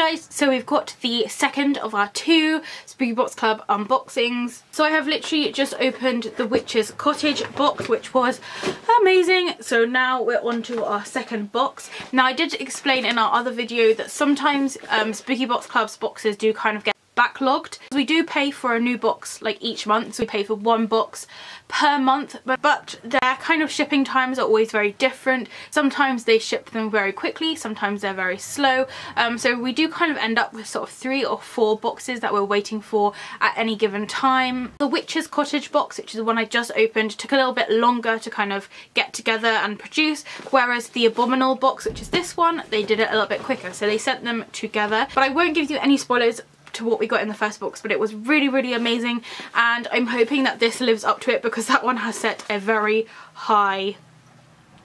guys, so we've got the second of our 2 Spooky Box Club unboxings. So I have literally just opened the Witch's Cottage box, which was amazing. So now we're on to our second box. Now I did explain in our other video that sometimes Spooky Box Club's boxes do kind of get backlogged. We do pay for a new box like each month, so we pay for 1 box per month, but their kind of shipping times are always very different. Sometimes they ship them very quickly, sometimes they're very slow, so we do kind of end up with sort of 3 or 4 boxes that we're waiting for at any given time. The Witch's Cottage box, which is the one I just opened, took a little bit longer to kind of get together and produce, whereas the Abominable box, which is this one, they did it a little bit quicker, so they sent them together. But I won't give you any spoilers to what we got in the first box, but it was really amazing, and I'm hoping that this lives up to it because that one has set a very high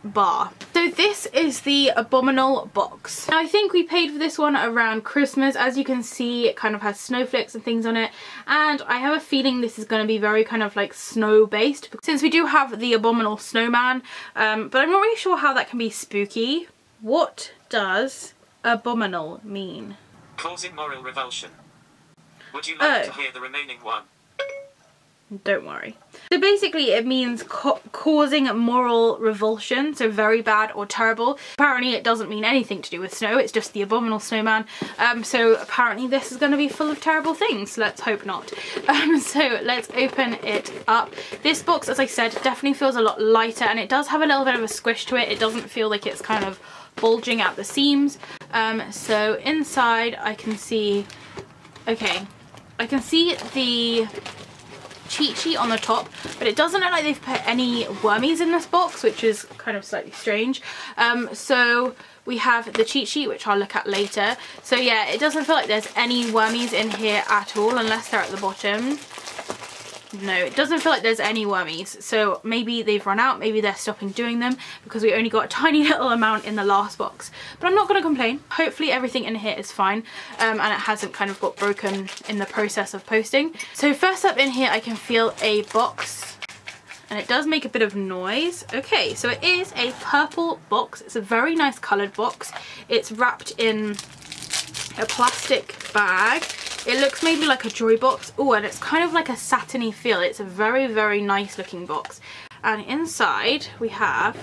bar. So this is the Abominable box. Now I think we paid for this one around Christmas. As you can see, it kind of has snowflakes and things on it, and I have a feeling this is going to be very kind of like snow based, since we do have the Abominable snowman, but I'm not really sure how that can be spooky. What does abominable mean? Causing moral revulsion. Would you like to hear the remaining one? Don't worry. So basically it means causing moral revulsion, so very bad or terrible. Apparently it doesn't mean anything to do with snow, it's just the Abominable snowman. So apparently this is going to be full of terrible things. Let's hope not. So let's open it up. This box, as I said, definitely feels a lot lighter, and it does have a little bit of a squish to it. It doesn't feel like it's kind of bulging at the seams. So inside I can see, okay, I can see the cheat sheet on the top, but it doesn't look like they've put any wormies in this box, which is kind of slightly strange. So we have the cheat sheet, which I'll look at later. So yeah, it doesn't feel like there's any wormies in here at all, unless they're at the bottom. No, it doesn't feel like there's any wormies, so maybe they've run out, maybe they're stopping doing them because we only got a tiny little amount in the last box. But I'm not going to complain. Hopefully everything in here is fine, and it hasn't kind of got broken in the process of posting. So first up in here I can feel a box, and it does make a bit of noise. Okay, so it is a purple box. It's a very nice coloured box. It's wrapped in a plastic bag. It looks maybe like a jewelry box. Oh, and it's kind of like a satiny feel. It's a very nice looking box. And inside we have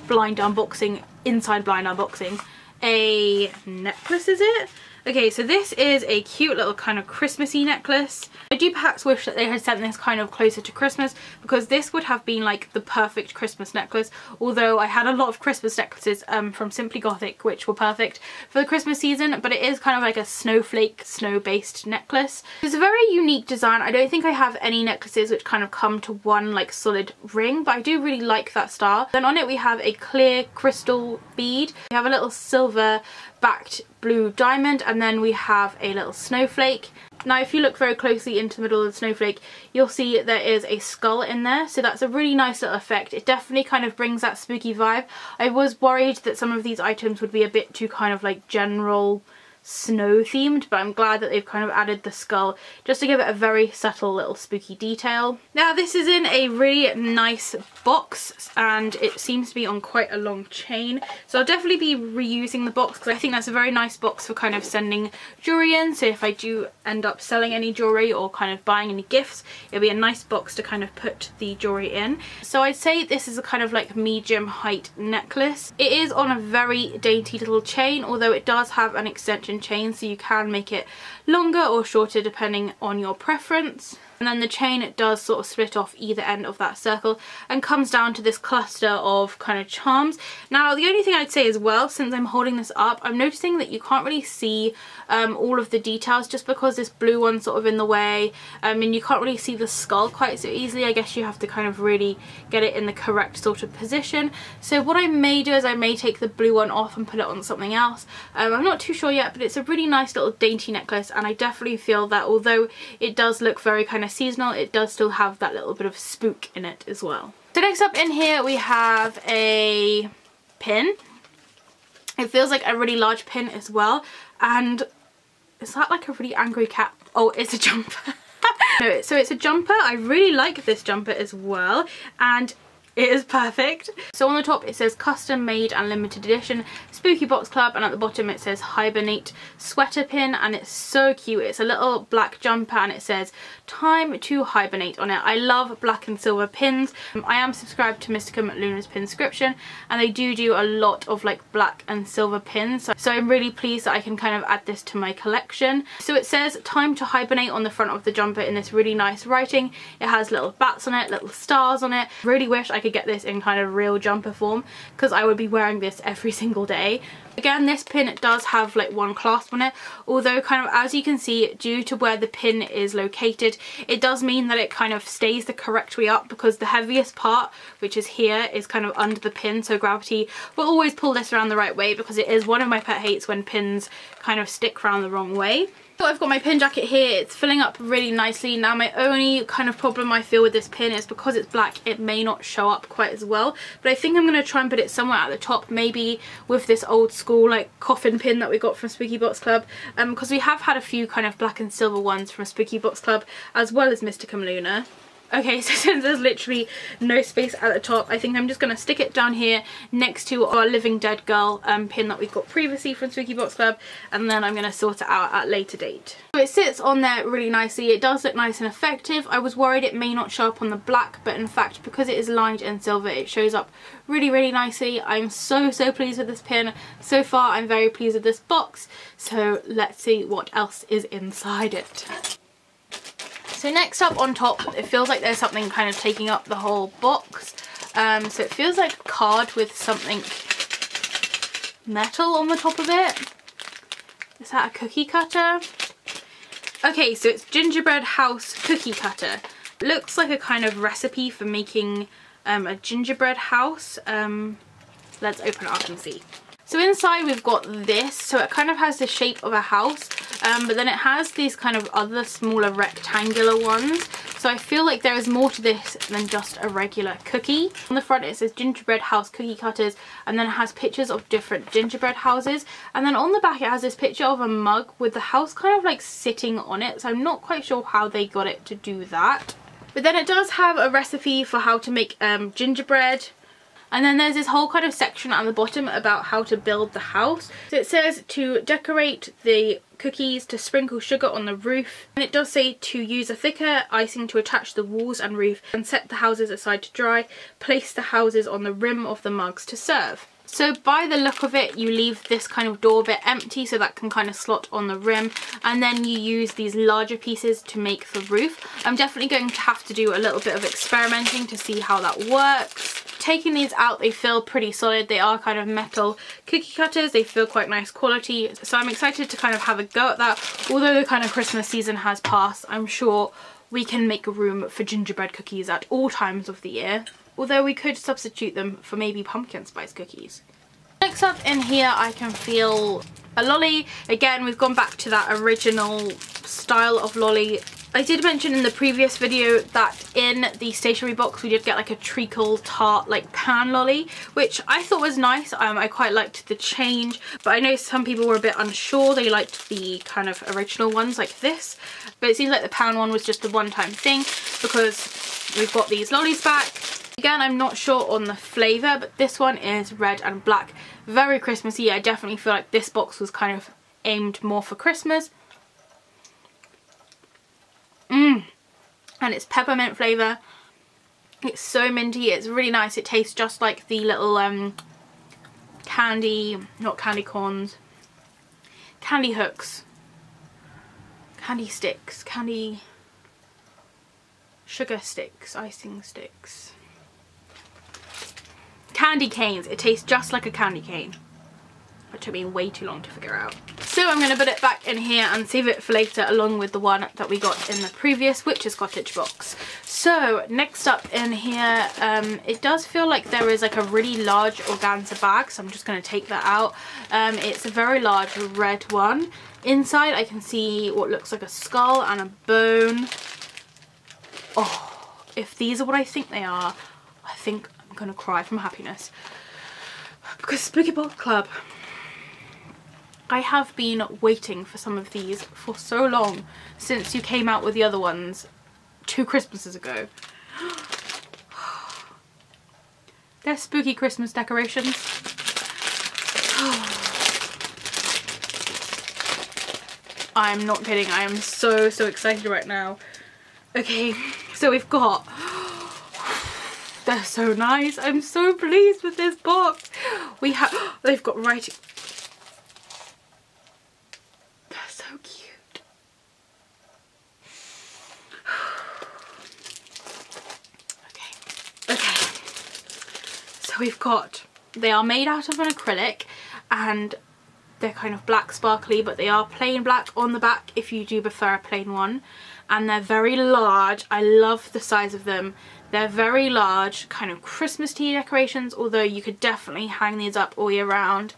blind unboxing, inside blind unboxing, a necklace, is it? Okay, so this is a cute little kind of Christmassy necklace. I do perhaps wish that they had sent this kind of closer to Christmas, because this would have been like the perfect Christmas necklace, although I had a lot of Christmas necklaces from Simply Gothic which were perfect for the Christmas season, but it is kind of like a snowflake, snow-based necklace. It's a very unique design. I don't think I have any necklaces which kind of come to one like solid ring, but I do really like that style. Then on it we have a clear crystal bead. We have a little silver backed blue diamond, and then we have a little snowflake. Now if you look very closely into the middle of the snowflake, you'll see there is a skull in there, so that's a really nice little effect. It definitely kind of brings that spooky vibe. I was worried that some of these items would be a bit too kind of like general snow themed, but I'm glad that they've kind of added the skull just to give it a very subtle little spooky detail. Now this is in a really nice box, and it seems to be on quite a long chain, so I'll definitely be reusing the box because I think that's a very nice box for kind of sending jewelry in. So if I do end up selling any jewelry or kind of buying any gifts, it'll be a nice box to kind of put the jewelry in. So I'd say this is a kind of like medium height necklace. It is on a very dainty little chain, although it does have an extension chain, so you can make it longer or shorter depending on your preference. And then the chain does sort of split off either end of that circle and comes down to this cluster of kind of charms. Now the only thing I'd say as well, since I'm holding this up, I'm noticing that you can't really see all of the details just because this blue one's sort of in the way, and you can't really see the skull quite so easily. I guess you have to kind of really get it in the correct sort of position. So what I may do is I may take the blue one off and put it on something else. I'm not too sure yet, but it's a really nice little dainty necklace, and I definitely feel that although it does look very kind of seasonal, it does still have that little bit of spook in it as well. So next up in here we have a pin. It feels like a really large pin as well, and is that like a really angry cat? Oh, it's a jumper. No, so it's a jumper. I really like this jumper as well, and It is perfect. So on the top it says custom made and limited edition Spooky Box Club, and at the bottom it says Hibernate Sweater Pin, and it's so cute. It's a little black jumper and it says time to hibernate on it. I love black and silver pins. I am subscribed to Mysticum Luna's Pinscription, and they do a lot of like black and silver pins, so I'm really pleased that I can kind of add this to my collection. So it says time to hibernate on the front of the jumper in this really nice writing. It has little bats on it, little stars on it. Really wish I could get this in kind of real jumper form, because I would be wearing this every single day. Again, this pin does have like one clasp on it, although kind of as you can see, due to where the pin is located, it does mean that it kind of stays the correct way up, because the heaviest part, which is here, is kind of under the pin, so gravity will always pull this around the right way, because it is one of my pet hates when pins kind of stick around the wrong way. So I've got my pin jacket here. It's filling up really nicely. Now my only kind of problem I feel with this pin is because it's black, it may not show up quite as well, but I think I'm going to try and put it somewhere at the top, maybe with this old school like coffin pin that we got from Spooky Box Club, because we have had a few kind of black and silver ones from Spooky Box Club as well as Mysticum Luna. Okay, so since there's literally no space at the top, I think I'm just going to stick it down here next to our Living Dead Girl pin that we got previously from Spooky Box Club, and then I'm going to sort it out at a later date. So it sits on there really nicely. It does look nice and effective. I was worried it may not show up on the black, but in fact, because it is lined in silver, it shows up really nicely. I'm so pleased with this pin. So far, I'm very pleased with this box. So let's see what else is inside it. So next up on top, it feels like there's something kind of taking up the whole box. So it feels like a card with something metal on the top of it. Is that a cookie cutter? Okay, so it's Gingerbread House Cookie Cutter. It looks like a kind of recipe for making a gingerbread house. Let's open it up and see. So inside we've got this, so it kind of has the shape of a house, but then it has these kind of other smaller rectangular ones. So I feel like there is more to this than just a regular cookie. On the front it says Gingerbread House Cookie Cutters, and then it has pictures of different gingerbread houses. And then on the back it has this picture of a mug with the house kind of like sitting on it, so I'm not quite sure how they got it to do that. But then it does have a recipe for how to make gingerbread. And then there's this whole kind of section at the bottom about how to build the house. So it says to decorate the cookies, to sprinkle sugar on the roof. And it does say to use a thicker icing to attach the walls and roof, and set the houses aside to dry. Place the houses on the rim of the mugs to serve. So by the look of it, you leave this kind of door bit empty so that can kind of slot on the rim, and then you use these larger pieces to make the roof. I'm definitely going to have to do a little bit of experimenting to see how that works. Taking these out, they feel pretty solid. They are kind of metal cookie cutters. They feel quite nice quality. So I'm excited to kind of have a go at that. Although the kind of Christmas season has passed, I'm sure we can make room for gingerbread cookies at all times of the year. Although we could substitute them for maybe pumpkin spice cookies. Next up in here I can feel a lolly. Again, we've gone back to that original style of lolly. I did mention in the previous video that in the stationery box we did get like a treacle tart like pan lolly, which I thought was nice. I quite liked the change, but I know some people were a bit unsure. They liked the kind of original ones like this, but it seems like the pan one was just a one-time thing because we've got these lollies back. Again, I'm not sure on the flavour, but this one is red and black. Very Christmassy. I definitely feel like this box was kind of aimed more for Christmas. And it's peppermint flavour. It's so minty. It's really nice. It tastes just like the little candy, not candy corns, candy hooks, candy sticks, candy sugar sticks, icing sticks. Candy canes. It tastes just like a candy cane. It took me way too long to figure out. So I'm going to put it back in here and save it for later, along with the one that we got in the previous Witch's Cottage box. So next up in here, it does feel like there is like a really large organza bag, so I'm just going to take that out. It's a very large red one. Inside I can see what looks like a skull and a bone. Oh, if these are what I think they are, I think I'm going to cry from happiness. Because Spooky Box Club, I have been waiting for some of these for so long, since you came out with the other ones 2 Christmases ago. They're spooky Christmas decorations. I'm not kidding, I am so excited right now. Okay, so we've got, they're so nice. I'm so pleased with this box. We have, they've got writing. They're so cute. Okay. So we've got, they are made out of an acrylic and they're kind of black sparkly, but they are plain black on the back if you do prefer a plain one. And they're very large. I love the size of them. They're very large, kind of Christmas tea decorations, although you could definitely hang these up all year round.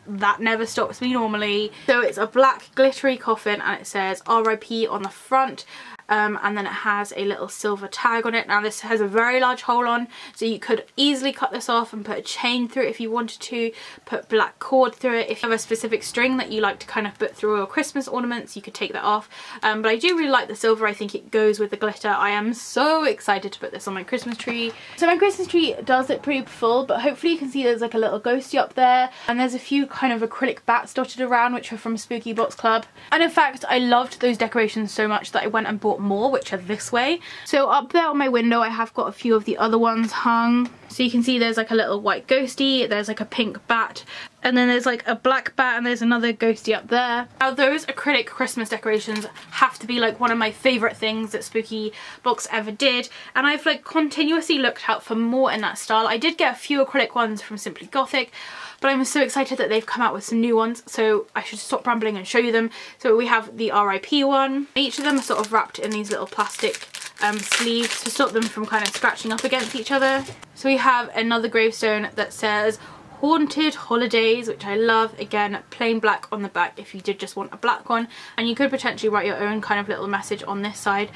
That never stops me normally. So it's a black glittery coffin and it says RIP on the front. And then it has a little silver tag on it. Now this has a very large hole on, so you could easily cut this off and put a chain through it if you wanted to, put black cord through it. If you have a specific string that you like to kind of put through your Christmas ornaments, you could take that off. But I do really like the silver. I think it goes with the glitter. I am so excited to put this on my Christmas tree. So my Christmas tree does look pretty full, but hopefully you can see there's like a little ghosty up there, and there's a few kind of acrylic bats dotted around which are from Spooky Box Club. And in fact I loved those decorations so much that I went and bought more, which are this way. So up there on my window I have got a few of the other ones hung. So you can see there's like a little white ghosty, there's like a pink bat, and then there's like a black bat, and there's another ghosty up there. Now those acrylic Christmas decorations have to be like one of my favourite things that Spooky Box ever did, and I've like continuously looked out for more in that style. I did get a few acrylic ones from Simply Gothic, but I'm so excited that they've come out with some new ones, so I should stop rambling and show you them. So we have the RIP one. Each of them are sort of wrapped in these little plastic sleeves to stop them from kind of scratching up against each other. So we have another gravestone that says Haunted Holidays, which I love. Again, plain black on the back if you did just want a black one, and you could potentially write your own kind of little message on this side,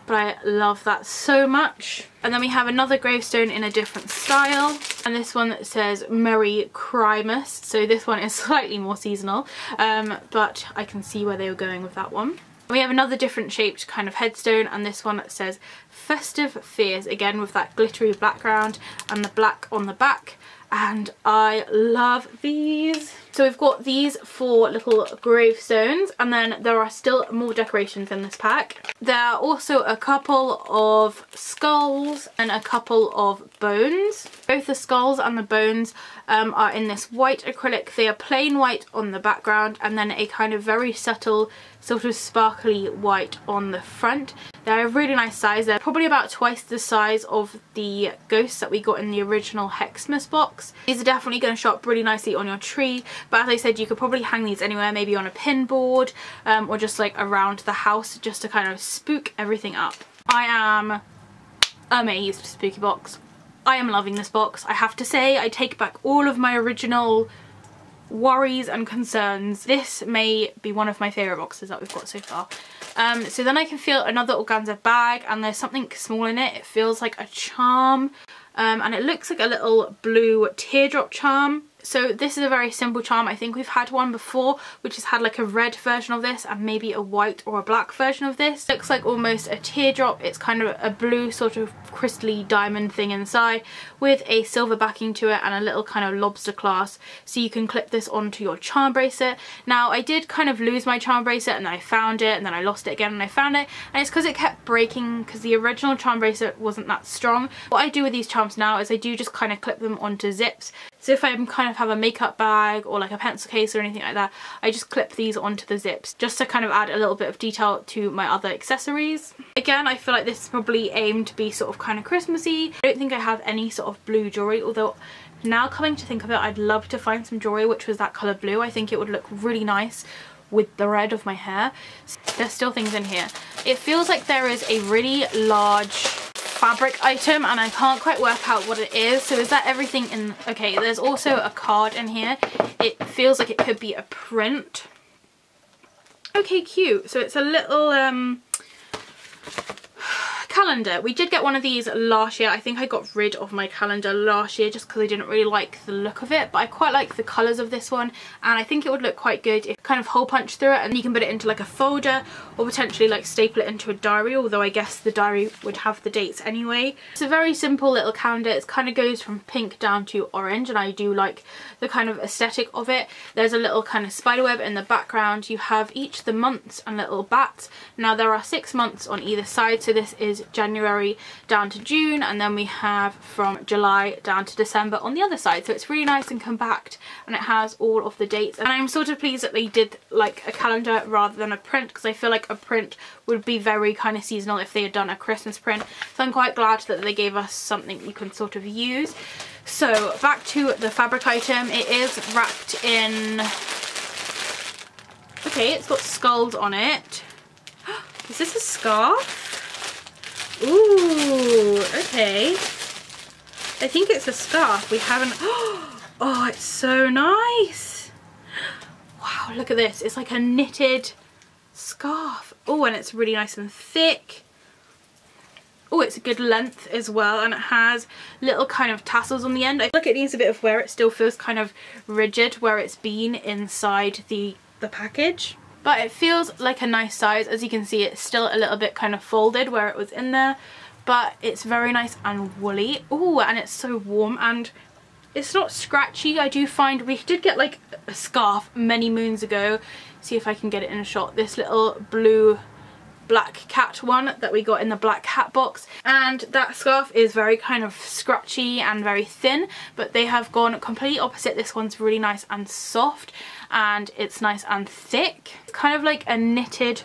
but I love that so much. And then we have another gravestone in a different style, and this one that says Merry Christmas. So this one is slightly more seasonal, but I can see where they were going with that one. We have another different shaped kind of headstone, and this one that says Festive Fears, again with that glittery background and the black on the back. And I love these. So we've got these 4 little gravestones, and then there are still more decorations in this pack. There are also a couple of skulls and a couple of bones. Both the skulls and the bones are in this white acrylic. They are plain white on the background, and then a kind of very subtle sort of sparkly white on the front. They're a really nice size. They're probably about twice the size of the ghosts that we got in the original Hexmas box. These are definitely going to show up really nicely on your tree, but as I said, you could probably hang these anywhere, maybe on a pin board, or just like around the house, just to kind of spook everything up. I am amazed, Spooky Box. I am loving this box. I have to say, I take back all of my original worries and concerns. This may be one of my favourite boxes that we've got so far. So then I can feel another organza bag, and there's something small in it. It feels like a charm, and it looks like a little blue teardrop charm. So this is a very simple charm. I think we've had one before which has had like a red version of this and maybe a white or a black version of this. Looks like almost a teardrop. It's kind of a blue sort of crystally diamond thing inside with a silver backing to it and a little kind of lobster clasp, so you can clip this onto your charm bracelet. Now I did kind of lose my charm bracelet, and then I found it, and then I lost it again and I found it, and it's because it kept breaking because the original charm bracelet wasn't that strong. What I do with these charms now is I do just kind of clip them onto zips. So if I kind of have a makeup bag or like a pencil case or anything like that, I just clip these onto the zips just to kind of add a little bit of detail to my other accessories. Again, I feel like this is probably aimed to be sort of kind of Christmassy. I don't think I have any sort of blue jewellery, although now coming to think of it, I'd love to find some jewellery which was that colour blue. I think it would look really nice with the red of my hair. There's still things in here. It feels like there is a really large fabric item, and I can't quite work out what it is. So is that everything in? Okay, there's also a card in here. It feels like it could be a print. Okay, cute. So it's a little calendar. We did get one of these last year. I think I got rid of my calendar last year just because I didn't really like the look of it, but I quite like the colours of this one, and I think it would look quite good if you kind of hole punch through it, and you can put it into like a folder or potentially like staple it into a diary, although I guess the diary would have the dates anyway. It's a very simple little calendar. It kind of goes from pink down to orange, and I do like the kind of aesthetic of it. There's a little kind of spiderweb in the background. You have each of the months and little bats. Now there are 6 months on either side, so this is January down to June, and then we have from July down to December on the other side. So it's really nice and compact, and it has all of the dates, and I'm sort of pleased that they did like a calendar rather than a print, because I feel like a print would be very kind of seasonal if they had done a Christmas print. So I'm quite glad that they gave us something you can sort of use. So back to the fabric item. It is wrapped in, okay, it's got skulls on it. Is this a scarf? Ooh, okay. I think it's a scarf. We haven't, oh, it's so nice. Wow, look at this. It's like a knitted scarf. Oh, and it's really nice and thick. Oh, it's a good length as well, and it has little kind of tassels on the end. I feel like it needs a bit of wear. It still feels kind of rigid where it's been inside the package. But it feels like a nice size. As you can see, it's still a little bit kind of folded where it was in there, but it's very nice and woolly. Oh, and it's so warm, and it's not scratchy. I do find we did get like a scarf many moons ago. See if I can get it in a shot. This little blue black cat one that we got in the black cat box, and that scarf is very kind of scratchy and very thin, but they have gone completely opposite. This one's really nice and soft, and it's nice and thick. It's kind of like a knitted,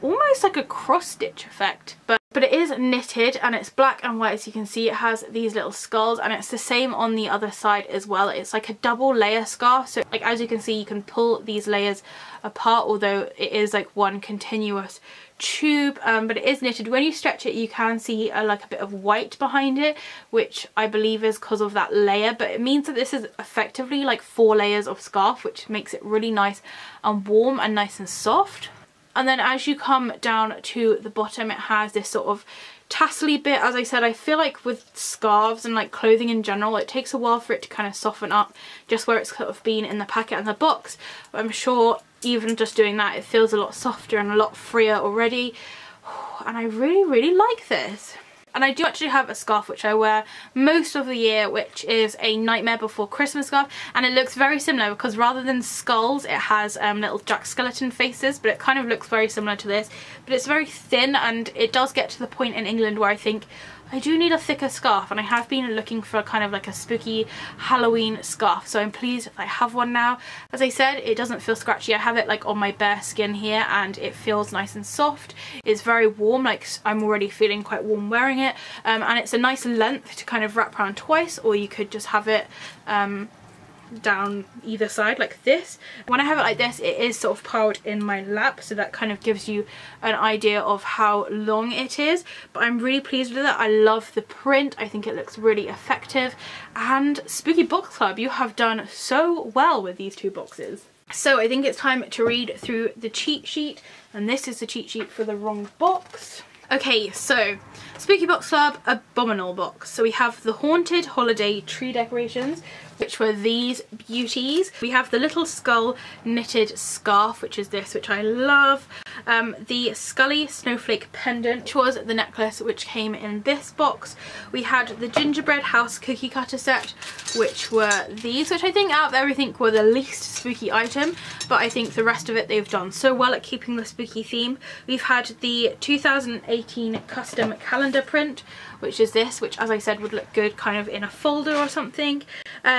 almost like a cross stitch effect, but it is knitted, and it's black and white. As you can see, it has these little skulls, and it's the same on the other side as well. It's like a double layer scarf, so like as you can see, you can pull these layers apart, although it is like one continuous tube, but it is knitted. When you stretch it, you can see like a bit of white behind it, which I believe is because of that layer, but it means that this is effectively like 4 layers of scarf, which makes it really nice and warm and nice and soft. And then as you come down to the bottom, it has this sort of tassely bit. As I said, I feel like with scarves and like clothing in general, it takes a while for it to kind of soften up just where it's sort of been in the packet and the box, but I'm sure even just doing that, it feels a lot softer and a lot freer already, and I really like this. And I do actually have a scarf which I wear most of the year, which is a Nightmare Before Christmas scarf, and it looks very similar because rather than skulls it has little jack skeleton faces, but it kind of looks very similar to this, but it's very thin, and it does get to the point in England where I think I do need a thicker scarf, and I have been looking for kind of like a spooky Halloween scarf, so I'm pleased I have one now. As I said, it doesn't feel scratchy. I have it like on my bare skin here, and it feels nice and soft. It's very warm, like I'm already feeling quite warm wearing it, and it's a nice length to kind of wrap around twice, or you could just have it down either side like this. When I have it like this, it is sort of piled in my lap, so that kind of gives you an idea of how long it is, but I'm really pleased with it. I love the print. I think it looks really effective, and Spooky Box Club, you have done so well with these 2 boxes. So I think it's time to read through the cheat sheet, and this is the cheat sheet for the wrong box. Okay, so Spooky Box Club Abominable box. So we have the Haunted Holiday Tree Decorations, which were these beauties. We have the little skull knitted scarf, which is this, which I love. The Scully Snowflake Pendant, which was the necklace which came in this box. We had the Gingerbread House Cookie Cutter set, which were these, which I think out of everything were the least spooky item, but I think the rest of it they've done so well at keeping the spooky theme. We've had the 2018 custom calendar print, which is this, which as I said would look good kind of in a folder or something.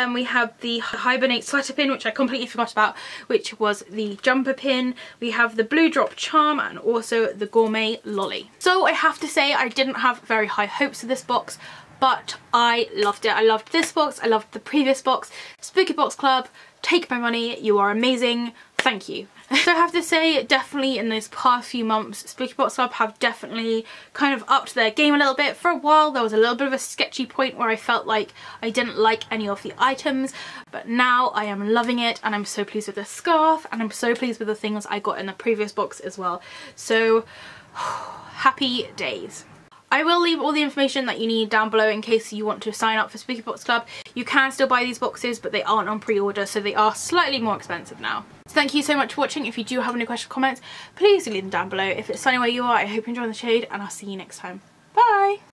We have the Hibernate Sweater Pin, which I completely forgot about, which was the jumper pin. We have the blue drop charm, and also the gourmet lolly. So I have to say I didn't have very high hopes of this box, but I loved it. I loved this box, I loved the previous box. Spooky Box Club, take my money, you are amazing, thank you. So I have to say, definitely in these past few months, Spooky Box Club have definitely kind of upped their game a little bit. For a while there was a little bit of a sketchy point where I felt like I didn't like any of the items, but now I am loving it, and I'm so pleased with the scarf, and I'm so pleased with the things I got in the previous box as well. So happy days. I will leave all the information that you need down below in case you want to sign up for Spooky Box Club. You can still buy these boxes, but they aren't on pre-order, so they are slightly more expensive now. So thank you so much for watching. If you do have any questions or comments, please do leave them down below. If it's sunny where you are, I hope you're enjoying the shade, and I'll see you next time.